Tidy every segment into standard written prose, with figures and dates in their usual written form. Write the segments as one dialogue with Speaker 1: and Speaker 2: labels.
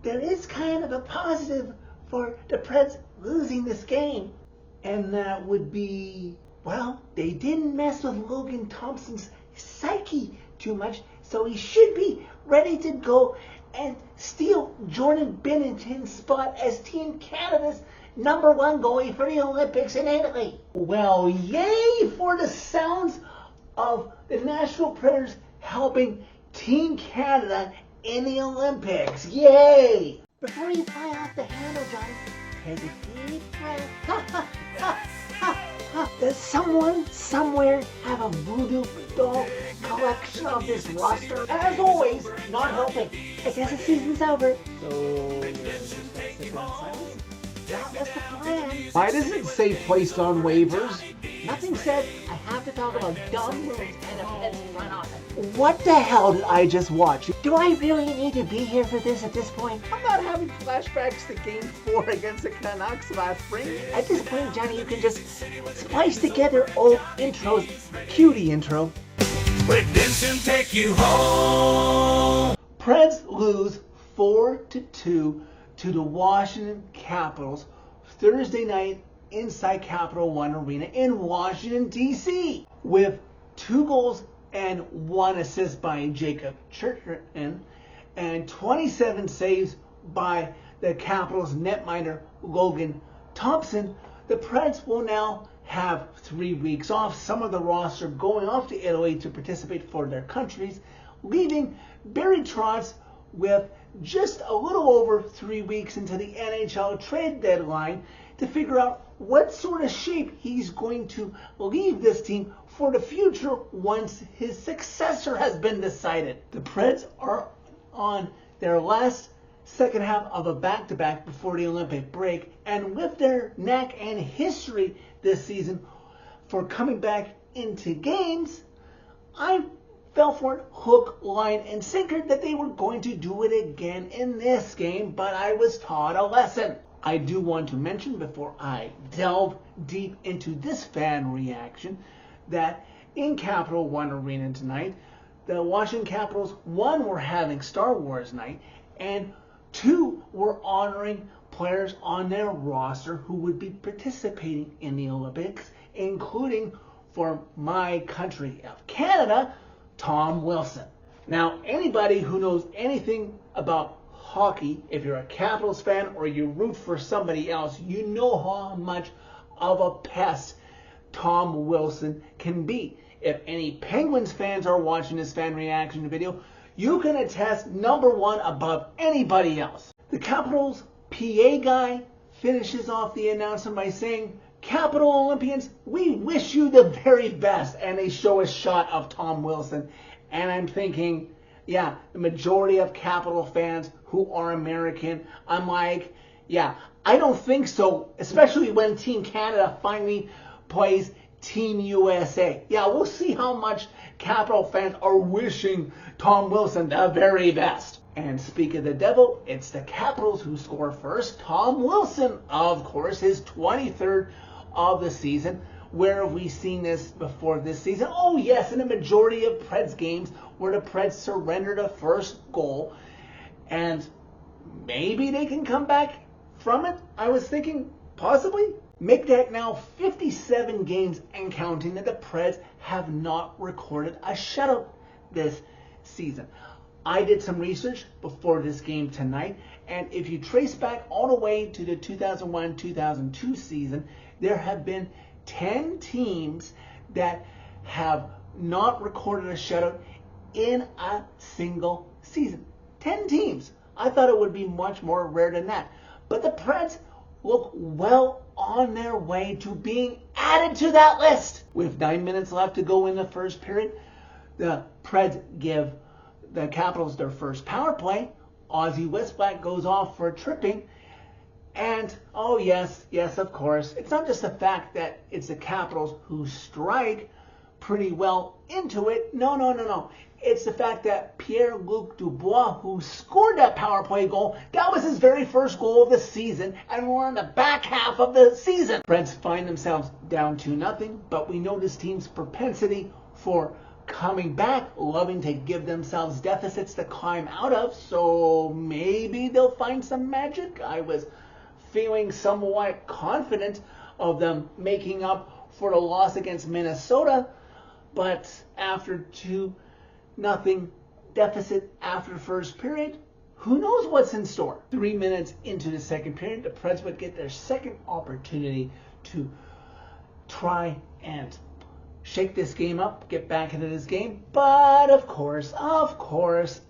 Speaker 1: there is kind of a positive for the Preds losing this game. And that would be, well, they didn't mess with Logan Thompson's psyche too much, so he should be ready to go and steal Jordan Binnington's spot as Team Canada's #1 goalie for the Olympics in Italy. Well, yay for the sounds of the Nashville Predators helping Team Canada in the Olympics. Yay! Before you fly off the handle, Johnny, take a deep breath. Does someone somewhere have a voodoo doll collection of this roster? As always, not helping. I guess the season's over. So, sit down silence. That was the plan.
Speaker 2: Why does it say placed on waivers?
Speaker 1: Nothing said. I have to talk about dumb moves and a Preds front office. What the hell did I just watch? Do I really need to be here for this at this point?
Speaker 2: I'm not having flashbacks to Game 4 against the Canucks last spring.
Speaker 1: At this point, Johnny, you can just splice together old intros.
Speaker 2: Cutie intro.
Speaker 3: Redemption take you home.
Speaker 1: Preds lose 4-2 to the Washington Capitals Thursday night inside Capital One Arena in Washington, D.C. with 2 goals and 1 assist by Jacob Churchman and 27 saves by the Capitals netminder Logan Thompson. The Preds will now have 3 weeks off, some of the roster going off to Italy to participate for their countries, leaving Barry Trotz with just a little over 3 weeks into the NHL trade deadline to figure out what sort of shape he's going to leave this team for the future once his successor has been decided. The Preds are on their last second half of a back-to-back before the Olympic break, and with their knack and history this season for coming back into games, I fell for it hook, line, and sinker that they were going to do it again in this game, but I was taught a lesson. I do want to mention before I delve deep into this fan reaction that in Capital One Arena tonight, the Washington Capitals, 1, were having Star Wars night, and 2, were honoring players on their roster who would be participating in the Olympics, including for my country of Canada, Tom Wilson. Now, anybody who knows anything about hockey, if you're a Capitals fan or you root for somebody else, you know how much of a pest Tom Wilson can be. If any Penguins fans are watching this fan reaction video, you can attest #1 above anybody else. The Capitals PA guy finishes off the announcement by saying, "Capital Olympians, we wish you the very best," and they show a shot of Tom Wilson. And I'm thinking, yeah, the majority of Capital fans who are American, I'm like, yeah, I don't think so, especially when Team Canada finally plays Team USA. Yeah, we'll see how much Capital fans are wishing Tom Wilson the very best. And speak of the devil, it's the Capitals who score first. Tom Wilson, of course, his 23rd of the season. Where have we seen this before this season? Oh yes, in a majority of Preds games where the Preds surrendered a first goal. And maybe they can come back from it. I was thinking possibly. Make that now 57 games and counting that the Preds have not recorded a shutout this season. I did some research before this game tonight, and if you trace back all the way to the 2001-2002 season, there have been 10 teams that have not recorded a shutout in a single season. 10 teams. I thought it would be much more rare than that. But the Preds look well on their way to being added to that list. With 9 minutes left to go in the first period, the Preds give the Capitals their first power play. Ozzy Westblack goes off for tripping. And, oh yes, of course, it's not just the fact that it's the Capitals who strike pretty well into it. No. It's the fact that Pierre-Luc Dubois, who scored that power play goal, that was his very first goal of the season, and we're in the back half of the season. Preds find themselves down 2-0, but we know this team's propensity for coming back, loving to give themselves deficits to climb out of, so maybe they'll they'll find some magic. I was feeling somewhat confident of them making up for the loss against Minnesota, but after 2-0 deficit after first period, who knows what's in store? 3 minutes into the second period, the Preds would get their second opportunity to try and shake this game up, get back into this game. But of course,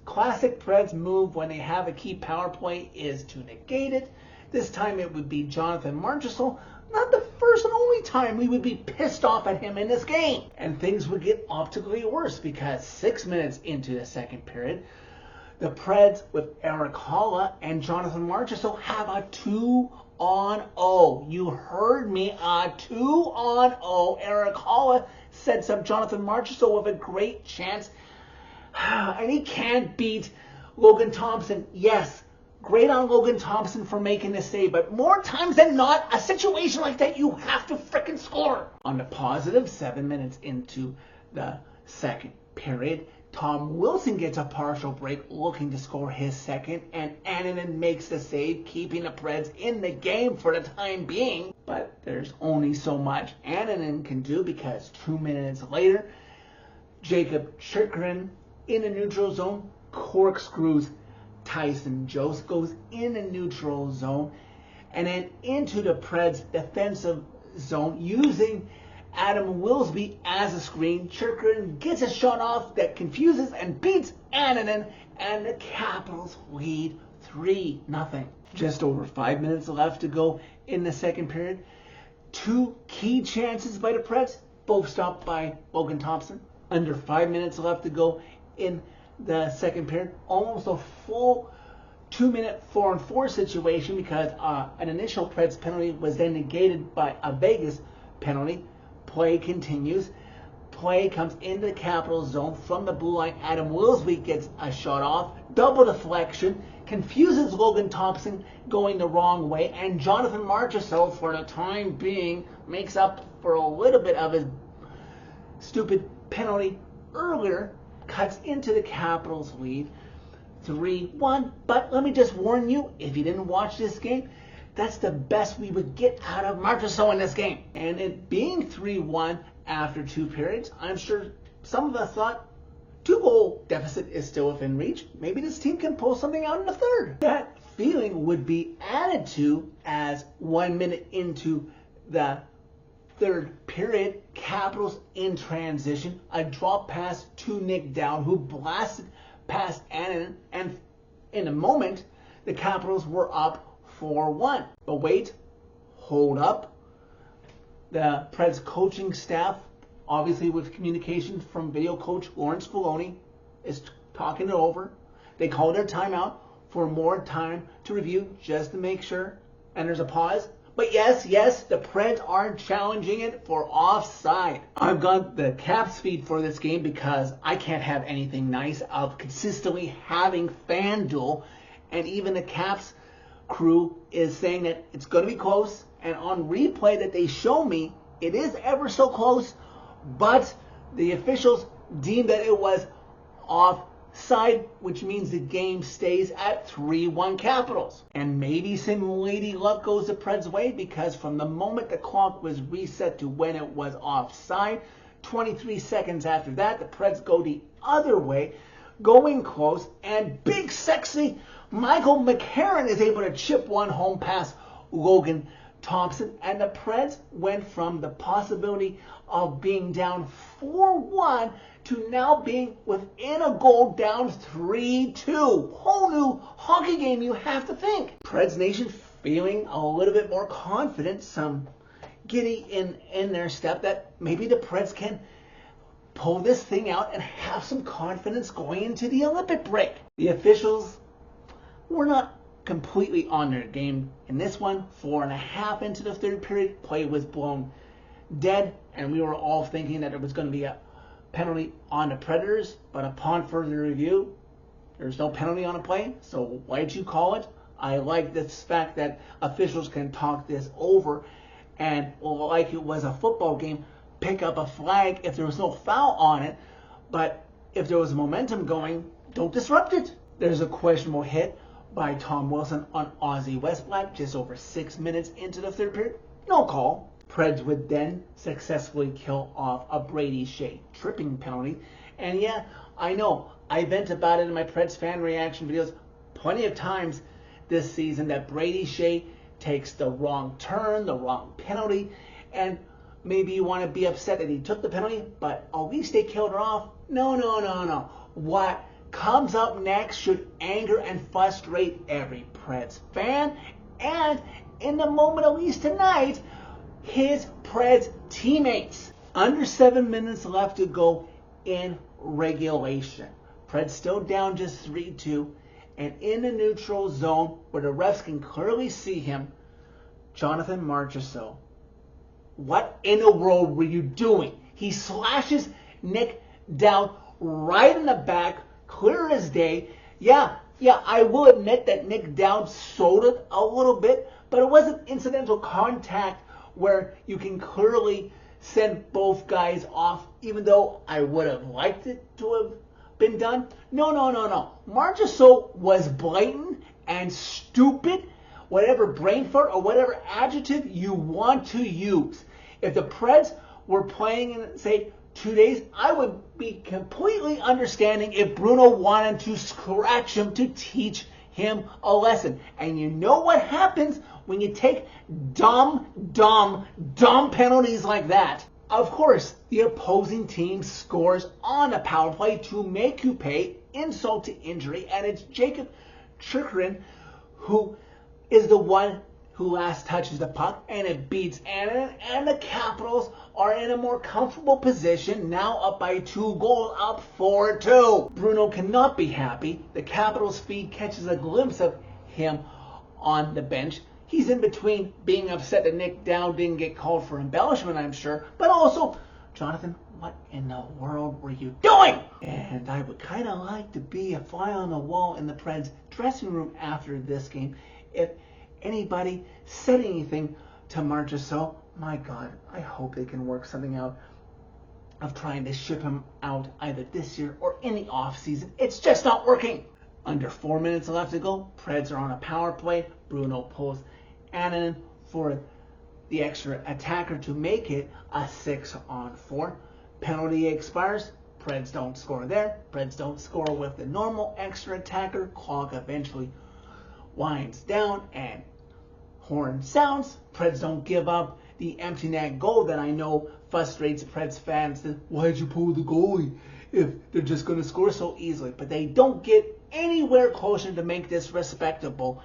Speaker 1: classic Preds move when they have a key power play is to negate it. This time it would be Jonathan Marchessault. Not the first and only time we would be pissed off at him in this game. And things would get optically worse because 6 minutes into the second period, the Preds with Erik Haula and Jonathan Marchessault have a 2-on-0. You heard me, a 2-on-0. Erik Haula sets up Jonathan Marchessault with a great chance. And he can't beat Logan Thompson. Yes, great on Logan Thompson for making the save, but more times than not, a situation like that, you have to frickin' score. On the positive, 7 minutes into the second period, Tom Wilson gets a partial break looking to score his second, and Annunen makes the save, keeping the Preds in the game for the time being. But there's only so much Annunen can do because 2 minutes later, Jacob Chychrun in the neutral zone corkscrews Tyson Jost, goes in the neutral zone and then into the Preds defensive zone using Adam Wilsby as a screen. Chychrun gets a shot off that confuses and beats Annunen, and the Capitals lead 3-0. Just over 5 minutes left to go in the second period. 2 key chances by the Preds, both stopped by Logan Thompson. Under 5 minutes left to go in the second period. Almost a full 2-minute 4-on-4 situation because an initial Preds penalty was then negated by a Vegas penalty. Play continues. Play comes into the Capitals zone from the blue line. Adam Wilsby gets a shot off. Double deflection. Confuses Logan Thompson going the wrong way. And Jonathan Marchessault, for the time being, makes up for a little bit of his stupid penalty earlier. Cuts into the Capitals lead. 3-1. But let me just warn you, if you didn't watch this game, that's the best we would get out of Marchessault in this game. And it being 3-1 after 2 periods, I'm sure some of us thought 2-goal deficit is still within reach. Maybe this team can pull something out in the third. That feeling would be added to as 1 minute into the third period, Capitals in transition, a drop pass to Nick Dowd, who blasted past Annunen, and in a moment, the Capitals were up 4-1. But wait, hold up. The Preds coaching staff, obviously with communication from video coach Lawrence Filoni, is talking it over. They call their timeout for more time to review just to make sure. And there's a pause. But yes, the Preds are challenging it for offside. I've got the Caps feed for this game because I can't have anything nice of consistently having FanDuel, and even the Caps crew is saying that it's going to be close, and on replay that they show me, it is ever so close, but the officials deemed that it was offside, which means the game stays at 3-1 Capitals. And maybe some lady luck goes the Preds' way, because from the moment the clock was reset to when it was offside, 23 seconds after that, the Preds go the other way, going close, and big sexy Michael McCarron is able to chip one home past Logan Thompson, and the Preds went from the possibility of being down 4-1 to now being within a goal, down 3-2. Whole new hockey game, you have to think. Preds Nation feeling a little bit more confident, some giddy in their step that maybe the Preds can pull this thing out and have some confidence going into the Olympic break. The officials were not completely on their game in this one. 4.5 into the third period, play was blown dead, and we were all thinking that it was going to be a penalty on the Predators, but upon further review, there's no penalty on a play, so why'd you call it? I like this fact that officials can talk this over and, like it was a football game, pick up a flag if there was no foul on it, but if there was momentum going, don't disrupt it. There's a questionable hit by Tom Wilson on Ozzie Westblack just over 6 minutes into the third period. No call. Preds would then successfully kill off a Brady Shea tripping penalty. And yeah, I know, I vent about it in my Preds fan reaction videos plenty of times this season that Brady Shea takes the wrong turn, the wrong penalty, and maybe you want to be upset that he took the penalty, but at least they killed her off. No. What comes up next should anger and frustrate every Preds fan, and in the moment, at least tonight, his Preds teammates. Under 7 minutes left to go in regulation. Preds still down just 3-2, and in the neutral zone where the refs can clearly see him, Jonathan Marchessault. What in the world were you doing? He slashes Nick down right in the back, clear as day. Yeah, I will admit that Nick Dowd sold it a little bit, but it wasn't incidental contact where you can clearly send both guys off, even though I would have liked it to have been done. No. Marchessault was blatant and stupid, whatever brain fart or whatever adjective you want to use. If the Preds were playing in, say, 2 days, I would be completely understanding if Bruno wanted to scratch him to teach him a lesson. And you know what happens when you take dumb penalties like that? Of course, the opposing team scores on a power play to make you pay, insult to injury, and it's Jacob Chychrun who is the one who last touches the puck, and it beats Annan, and the Capitals are in a more comfortable position, now up by 2 goals, up 4-2. Bruno cannot be happy. The Capitals feed catches a glimpse of him on the bench. He's in between being upset that Nick Dowd didn't get called for embellishment, I'm sure, but also, Jonathan, what in the world were you doing? And I would kind of like to be a fly on the wall in the Preds dressing room after this game. If anybody said anything to Marchessault, my God, I hope they can work something out of trying to ship him out either this year or in the offseason. It's just not working. Under 4 minutes left to go, Preds are on a power play. Bruno pulls Annan for the extra attacker to make it a 6-on-4. Penalty expires. Preds don't score there. Preds don't score with the normal extra attacker. Clock eventually winds down and horn sounds. Preds don't give up the empty net goal that I know frustrates Preds fans. Why'd you pull the goalie if they're just going to score so easily? But they don't get anywhere closer to make this respectable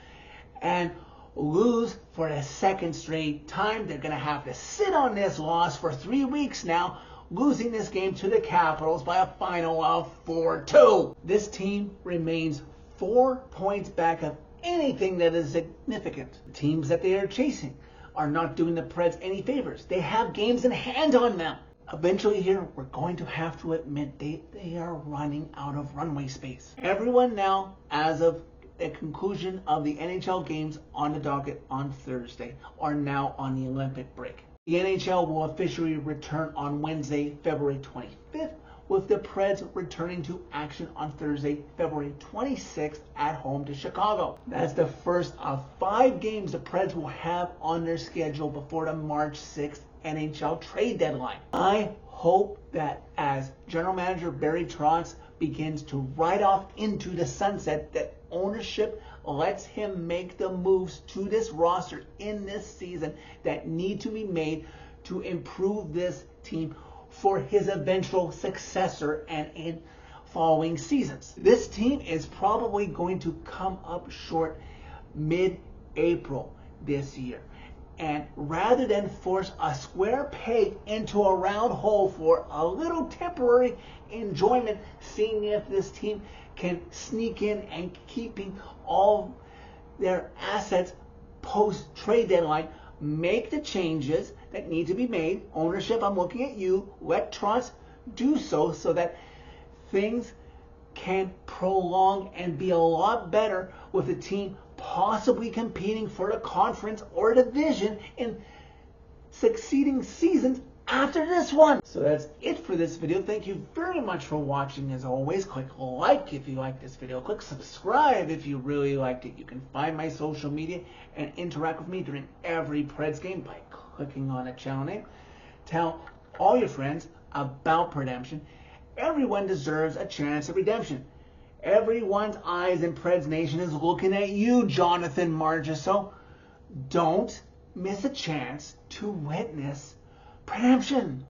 Speaker 1: and lose for the second straight time. They're going to have to sit on this loss for 3 weeks now, losing this game to the Capitals by a final of 4-2. This team remains 4 points back of anything that is significant. The teams that they are chasing are not doing the Preds any favors. They have games in hand on them. Eventually here, we're going to have to admit they are running out of runway space. Everyone now, as of the conclusion of the NHL games on the docket on Thursday, are now on the Olympic break. The NHL will officially return on Wednesday, February 25th, with the Preds returning to action on Thursday, February 26th at home to Chicago. That's the first of 5 games the Preds will have on their schedule before the March 6th NHL trade deadline. I hope that as General Manager Barry Trotz begins to ride off into the sunset, that ownership lets him make the moves to this roster in this season that need to be made to improve this team for his eventual successor and in following seasons. This team is probably going to come up short mid-April this year. And rather than force a square peg into a round hole for a little temporary enjoyment, seeing if this team can sneak in and keeping all their assets post-trade deadline, make the changes that need to be made. Ownership, I'm looking at you. Let Trotz do so that things can prolong and be a lot better with the team possibly competing for the conference or division in succeeding seasons after this one. So that's it for this video. Thank you very much for watching. As always, click like if you like this video. Click subscribe if you really liked it. You can find my social media and interact with me during every Preds game by clicking on a channel name. Tell all your friends about redemption. Everyone deserves a chance at redemption. Everyone's eyes in Preds Nation is looking at you, Jonathan Marges. So don't miss a chance to witness redemption.